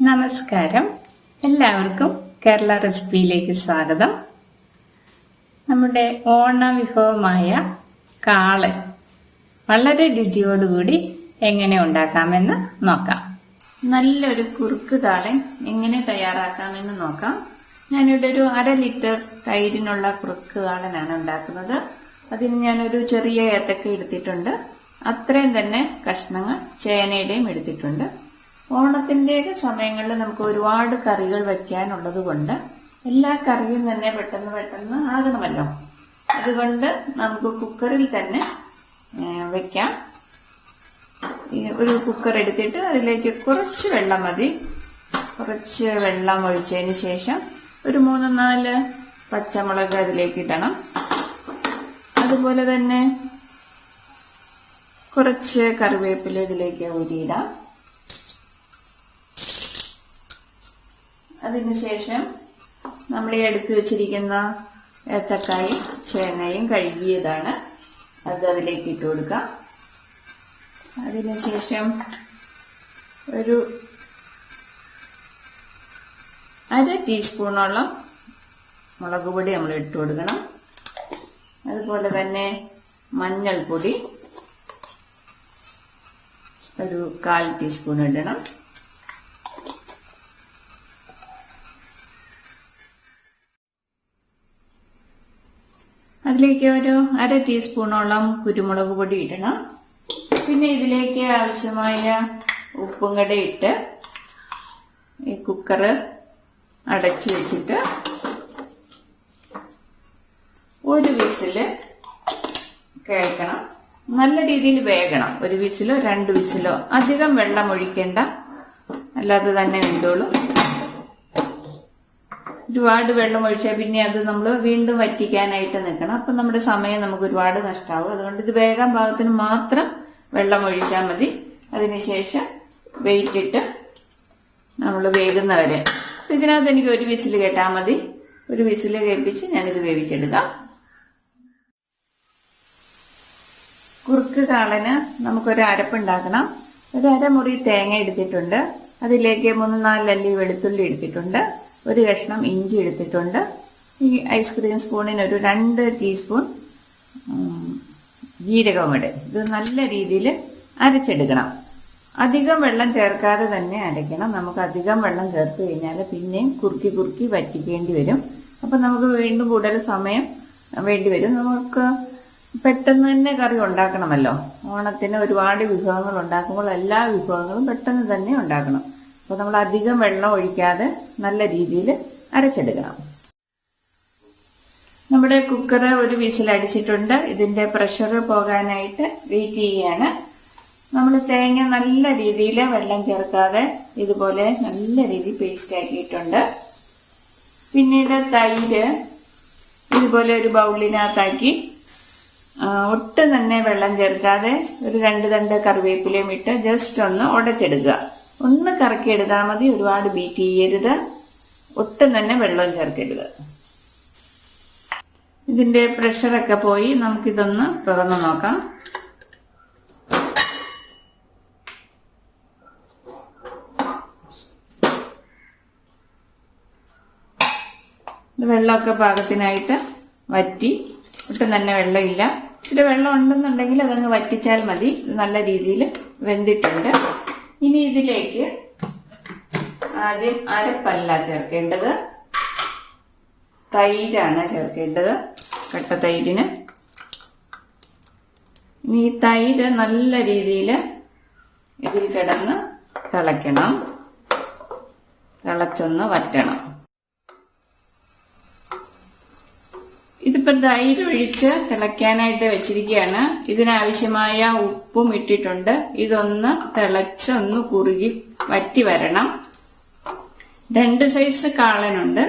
നമസ്കാരം, എല്ലാവർക്കും കേരള റെസിപ്പിയിലേക്ക് സ്വാഗതം. നമ്മുടെ ഓണ വിഭവമായ കാളൻ വളരെ രുചിയോടുകൂടി എങ്ങനെ ഉണ്ടാക്കാമെന്ന് നോക്കാം. നല്ലൊരു കുറുക്ക് കാളൻ എങ്ങനെ തയ്യാറാക്കാമെന്ന് നോക്കാം. ഞാനിവിടെ ഒരു 1/2 ലിറ്റർ തൈരിനുള്ള കുറുക്ക് കാളനാണ് ഉണ്ടാക്കുന്നത്. അതിന് ഞാനൊരു ചെറിയ ഏത്തക്ക എടുത്തിട്ടുണ്ട്. അത്രയും തന്നെ കഷ്ണങ്ങൾ ചേനയുടെയും എടുത്തിട്ടുണ്ട്. ഓണത്തിന്റെ സമയങ്ങളിൽ നമുക്ക് ഒരുപാട് കറികൾ വെക്കാനുള്ളത് കൊണ്ട് എല്ലാ കറിയും തന്നെ പെട്ടെന്ന് ആകണമല്ലോ. അതുകൊണ്ട് നമുക്ക് കുക്കറിൽ തന്നെ വെക്കാം. ഒരു കുക്കർ എടുത്തിട്ട് അതിലേക്ക് കുറച്ച് വെള്ളം മതി. കുറച്ച് വെള്ളം ഒഴിച്ചതിന് ശേഷം ഒരു 3-4 പച്ചമുളക് അതിലേക്ക് ഇടണം. അതുപോലെ തന്നെ കുറച്ച് കറിവേപ്പില ഇതിലേക്ക് ഊരിയിടാം. അതിനുശേഷം നമ്മൾ ഈ എടുത്തു വെച്ചിരിക്കുന്ന ഏത്തക്കായും ചേനയും കഴുകിയതാണ്, അത് അതിലേക്ക് ഇട്ട് കൊടുക്കാം. അതിനുശേഷം ഒരു 1/2 ടീസ്പൂണോളം മുളക് പൊടി നമ്മൾ ഇട്ട് കൊടുക്കണം. അതുപോലെ തന്നെ മഞ്ഞൾപ്പൊടി ഒരു 1/4 ടീസ്പൂൺ ഇടണം. അതിലേക്ക് ഒരു 1/2 ടീസ്പൂണോളം കുരുമുളക് പൊടി ഇടണം. പിന്നെ ഇതിലേക്ക് ആവശ്യമായ ഉപ്പും കൂടെ ഇട്ട് ഈ കുക്കർ അടച്ചു വെച്ചിട്ട് ഒരു വിസില് കേൾക്കണം. നല്ല രീതിയിൽ വേകണം. 1 വിസിലോ 2 വിസിലോ, അധികം വെള്ളം ഒഴിക്കേണ്ട, അല്ലാതെ തന്നെ വെന്തോളും. ഒരുപാട് വെള്ളം ഒഴിച്ചാൽ പിന്നെ അത് നമ്മൾ വീണ്ടും വറ്റിക്കാനായിട്ട് നിൽക്കണം. അപ്പം നമ്മുടെ സമയം നമുക്ക് ഒരുപാട് നഷ്ടമാവും. അതുകൊണ്ട് ഇത് വേകാൻ പാകത്തിന് മാത്രം വെള്ളം ഒഴിച്ചാൽ മതി. അതിനുശേഷം വെയിറ്റ് ഇട്ട് നമ്മൾ വേകുന്നവരെ, ഇതിനകത്ത് എനിക്ക് 1 വിസിൽ കേട്ടാൽ മതി. 1 വിസിൽ കേൾപ്പിച്ച് ഞാനിത് വേവിച്ചെടുക്കാം. കുറുക്ക് കാളന് നമുക്കൊരു അരപ്പുണ്ടാക്കണം. ഒരു 1/2 മുറി തേങ്ങ എടുത്തിട്ടുണ്ട്. അതിലേക്ക് 3-4 അല്ലി വെളുത്തുള്ളി എടുത്തിട്ടുണ്ട്. 1 കഷ്ണം ഇഞ്ചി എടുത്തിട്ടുണ്ട്. ഈ ഐസ്ക്രീം സ്പൂണിന് ഒരു 2 ടീസ്പൂൺ ജീരകം ഇടും. ഇത് നല്ല രീതിയിൽ അരച്ചെടുക്കണം. അധികം വെള്ളം ചേർക്കാതെ തന്നെ അരയ്ക്കണം. നമുക്ക് അധികം വെള്ളം ചേർത്ത് കഴിഞ്ഞാൽ പിന്നെയും കുറുക്കി വറ്റിക്കേണ്ടി വരും. അപ്പം നമുക്ക് വീണ്ടും കൂടുതൽ സമയം വേണ്ടി വരും. നമുക്ക് പെട്ടെന്ന് തന്നെ കറി ഉണ്ടാക്കണമല്ലോ. ഓണത്തിന് ഒരുപാട് വിഭവങ്ങൾ ഉണ്ടാക്കുമ്പോൾ എല്ലാ വിഭവങ്ങളും പെട്ടെന്ന് തന്നെ ഉണ്ടാക്കണം. അപ്പോൾ നമ്മൾ അധികം വെള്ളം ഒഴിക്കാതെ നല്ല രീതിയിൽ അരച്ചെടുക്കണം. നമ്മുടെ കുക്കർ 1 വിസിൽ അടിച്ചിട്ടുണ്ട്. ഇതിന്റെ പ്രഷർ പോകാനായിട്ട് വെയിറ്റ് ചെയ്യുകയാണ്. നമ്മൾ തേങ്ങ നല്ല രീതിയിൽ വെള്ളം ചേർക്കാതെ ഇതുപോലെ നല്ല രീതിയിൽ പേസ്റ്റ് ആക്കിയിട്ടുണ്ട്. പിന്നീട് തൈര് ഇതുപോലെ ഒരു ബൗളിനകത്താക്കി ഒട്ടും തന്നെ വെള്ളം ചേർക്കാതെ ഒരു 2 തണ്ട് കറിവേപ്പിലയും ഇട്ട് ജസ്റ്റ് ഒന്ന് ഉടച്ചെടുക്കുക. ഒന്ന് കറക്കിയെടുത്താൽ മതി. ഒരുപാട് ബീറ്റ് ചെയ്യരുത്. ഒട്ടും തന്നെ വെള്ളം ചേർക്കരുത്. ഇതിന്റെ പ്രഷറൊക്കെ പോയി നമുക്കിതൊന്ന് തുറന്നു നോക്കാം. വെള്ളമൊക്കെ പാകത്തിനായിട്ട് വറ്റി. ഒട്ടും തന്നെ വെള്ളമില്ല. ഇച്ചിരി വെള്ളം ഉണ്ടെന്നുണ്ടെങ്കിൽ അതങ്ങ് വറ്റിച്ചാൽ മതി. ഇത് നല്ല രീതിയിൽ വെന്തിട്ടുണ്ട്. ഇനി ഇതിലേക്ക് ആദ്യം അരപ്പല്ല ചേർക്കേണ്ടത്, തൈരാണ് ചേർക്കേണ്ടത്, കട്ട തൈരിന്. ഇനി ഈ തൈര് നല്ല രീതിയിൽ ഇതിൽ കിടന്ന് തിളയ്ക്കണം. തിളച്ചൊന്ന് വറ്റണം. ഇതിപ്പോ തൈര് ഒഴിച്ച് തിളയ്ക്കാനായിട്ട് വെച്ചിരിക്കുകയാണ്. ഇതിനാവശ്യമായ ഉപ്പും ഇട്ടിട്ടുണ്ട്. ഇതൊന്ന് തിളച്ചൊന്ന് കുറുകി വറ്റി വരണം. 2 സൈസ് കാളനുണ്ട്.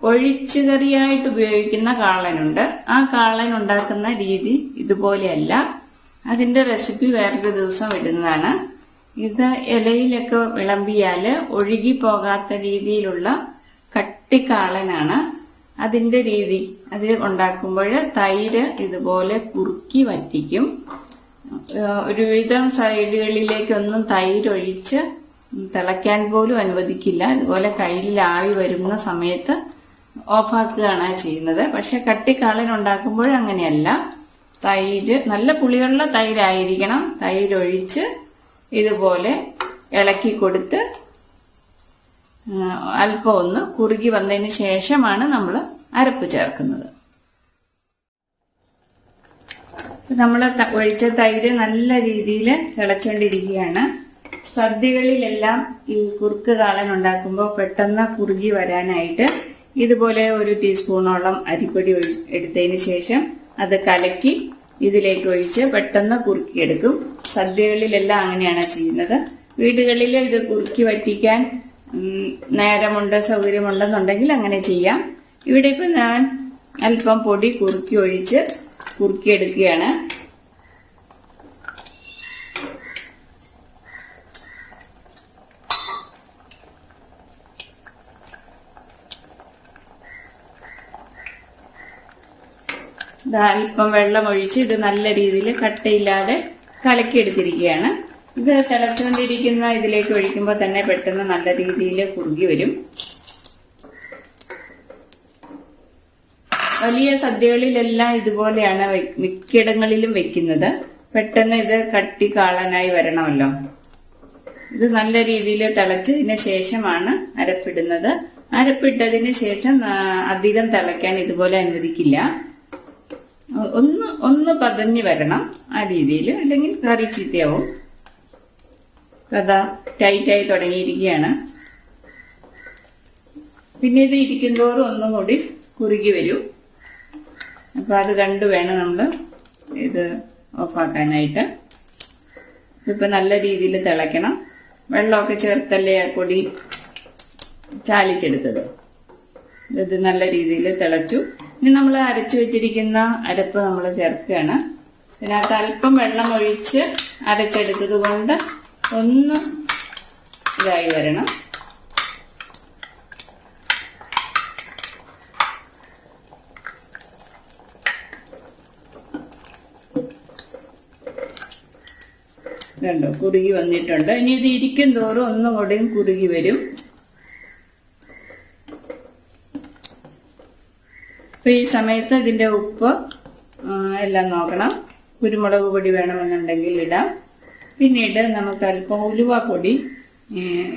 ഒഴിച്ചുകറിയായിട്ട് ഉപയോഗിക്കുന്ന കാളനുണ്ട്. ആ കാളൻ ഉണ്ടാക്കുന്ന രീതി ഇതുപോലെയല്ല. അതിന്റെ റെസിപ്പി വേറൊരു ദിവസം ഇടുന്നതാണ്. ഇത് ഇലയിലൊക്കെ വിളമ്പിയാല് ഒഴുകി പോകാത്ത രീതിയിലുള്ള കട്ടിക്കാളനാണ് അതിന്റെ രീതി. അത് ഉണ്ടാക്കുമ്പോൾ തൈര് ഇതുപോലെ കുറുക്കി വറ്റിക്കും. ഒരുവിധം സൈഡുകളിലേക്കൊന്നും തൈരൊഴിച്ച് തിളയ്ക്കാൻ പോലും അനുവദിക്കില്ല. ഇതുപോലെ കയ്യിൽ ആവി വരുന്ന സമയത്ത് ഓഫാക്കുകയാണ് ചെയ്യുന്നത്. പക്ഷെ കട്ടിക്കാളൻ ഉണ്ടാക്കുമ്പോൾ അങ്ങനെയല്ല. തൈര്, നല്ല പുളിയുള്ള തൈരായിരിക്കണം. തൈരൊഴിച്ച് ഇതുപോലെ ഇളക്കി കൊടുത്ത് അല്പം ഒന്ന് കുറുകി വന്നതിന് ശേഷമാണ് നമ്മൾ അരപ്പ് ചേർക്കുന്നത്. നമ്മൾ ഒഴിച്ച തൈര് നല്ല രീതിയിൽ തിളച്ചുകൊണ്ടിരിക്കുകയാണ്. സദ്യകളിലെല്ലാം ഈ കുറുക്ക് കാളൻ ഉണ്ടാക്കുമ്പോൾ പെട്ടെന്ന് കുറുകി വരാനായിട്ട് ഇതുപോലെ 1 ടീസ്പൂണോളം അരിപ്പൊടി എടുത്തതിന് ശേഷം അത് കലക്കി ഇതിലേക്ക് ഒഴിച്ച് പെട്ടെന്ന് കുറുക്കിയെടുക്കും. സദ്യകളിലെല്ലാം അങ്ങനെയാണ് ചെയ്യുന്നത്. വീടുകളിൽ ഇത് കുറുക്കി വറ്റിക്കാൻ നേരമുണ്ട്, സൗകര്യമുണ്ടെന്നുണ്ടെങ്കിൽ അങ്ങനെ ചെയ്യാം. ഇവിടെ ഇപ്പം ഞാൻ അല്പം പൊടി കുറുക്കി ഒഴിച്ച് കുറുക്കിയെടുക്കുകയാണ്. അല്പം വെള്ളം ഒഴിച്ച് ഇത് നല്ല രീതിയിൽ കട്ടയില്ലാതെ കലക്കിയെടുത്തിരിക്കുകയാണ്. ഇത് തിളച്ചുകൊണ്ടിരിക്കുന്ന ഇതിലേക്ക് ഒഴിക്കുമ്പോൾ തന്നെ പെട്ടെന്ന് നല്ല രീതിയിൽ കുറുകി വരും. വലിയ സദ്യകളിലെല്ലാം ഇതുപോലെയാണ് മിക്കയിടങ്ങളിലും വെക്കുന്നത്. പെട്ടെന്ന് ഇത് കട്ടി കാളനായി വരണമല്ലോ. ഇത് നല്ല രീതിയിൽ തിളച്ചതിന് ശേഷമാണ് അരപ്പിടുന്നത്. അരപ്പിട്ടതിന് ശേഷം അധികം തിളയ്ക്കാൻ ഇതുപോലെ അനുവദിക്കില്ല. ഒന്ന് പതഞ്ഞു വരണം ആ രീതിയിൽ, അല്ലെങ്കിൽ കറി ചീത്തയാവും. കഥ ടൈറ്റായി തുടങ്ങിയിരിക്കുകയാണ്. പിന്നെ ഇത് ഇരിക്കുന്തോറും ഒന്നും കൂടി കുറുകി വരും. അപ്പൊ അത് കണ്ടു വേണം നമ്മൾ ഇത് ഓഫാക്കാനായിട്ട്. ഇതിപ്പോ നല്ല രീതിയിൽ തിളയ്ക്കണം. വെള്ളമൊക്കെ ചേർത്തല്ലേ ആ പൊടി ചാലിച്ചെടുത്തത്. ഇത് നല്ല രീതിയിൽ തിളച്ചു. ഇനി നമ്മൾ അരച്ചു വെച്ചിരിക്കുന്ന അരപ്പ് നമ്മൾ ചേർക്കുകയാണ്. ഇതിനകത്ത് അല്പം വെള്ളം ഒഴിച്ച് അരച്ചെടുത്തത് കൊണ്ട് ഒന്ന് ഇതായി വരണം. കണ്ടോ, കുറുകി വന്നിട്ടുണ്ട്. ഇനി ഇത് ഇരിക്കും തോറും ഒന്നും കൂടെയും കുറുകി വരും. അപ്പൊ ഈ സമയത്ത് ഇതിന്റെ ഉപ്പ് എല്ലാം നോക്കണം. കുരുമുളക് പൊടി വേണമെന്നുണ്ടെങ്കിൽ ഇടാം. പിന്നീട് നമുക്ക് അല്പം ഉലുവാപ്പൊടി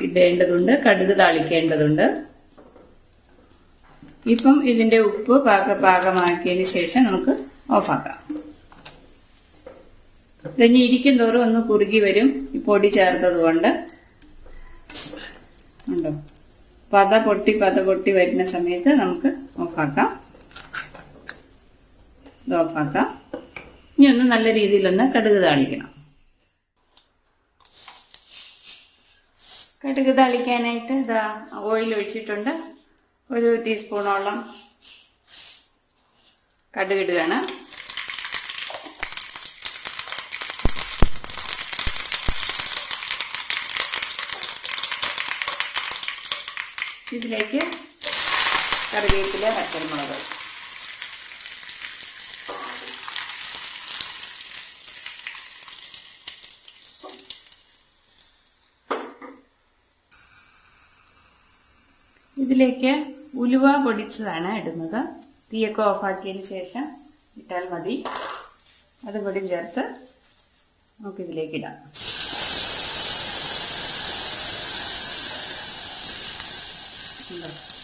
ഇടേണ്ടതുണ്ട്, കടുക് താളിക്കേണ്ടതുണ്ട്. ഇപ്പം ഇതിന്റെ ഉപ്പ് പാകമാക്കിയതിന് ശേഷം നമുക്ക് ഓഫാക്കാം. ഇനി ഇരിക്കും തോറും ഒന്ന് കുറുകി വരും ഈ പൊടി ചേർത്തത് കൊണ്ട്. ഉണ്ടോ, പത പൊട്ടി വരുന്ന സമയത്ത് നമുക്ക് ഓഫാക്കാം. ഇത് ഓഫാക്കാം. ഇനി ഒന്ന് നല്ല രീതിയിലൊന്ന് കടുക് താളിക്കണം. കടുക് താളിക്കാനായിട്ട് ഇതാ ഓയിൽ ഒഴിച്ചിട്ടുണ്ട്. 1 ടീസ്പൂണോളം കടുക് ഇടുകയാണ്. ഇതിലേക്ക് കറിവേപ്പില, പച്ചമുളക്, ഇതിലേക്ക് ഉലുവ പൊടിച്ചതാണ് ഇടുന്നത്. തീയൊക്കെ ഓഫാക്കിയതിന് ശേഷം ഇട്ടാൽ മതി. അതുകൂടി ചേർത്ത് നമുക്കിതിലേക്ക് ഇടാം.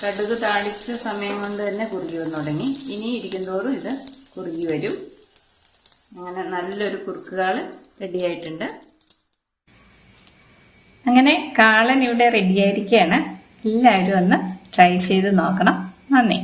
കടുക് താളിച്ച സമയം കൊണ്ട് തന്നെ കുറുകി വന്നു തുടങ്ങി. ഇനി ഇരിക്കുന്തോറും ഇത് കുറുകി വരും. അങ്ങനെ നല്ലൊരു കുറുക്ക് കാളൻ റെഡിയായിട്ടുണ്ട്. അങ്ങനെ കാളൻ ഇവിടെ റെഡിയായിരിക്കുകയാണ്. എല്ലാവരും ഒന്ന് ട്രൈ ചെയ്ത് നോക്കണം. നന്ദി.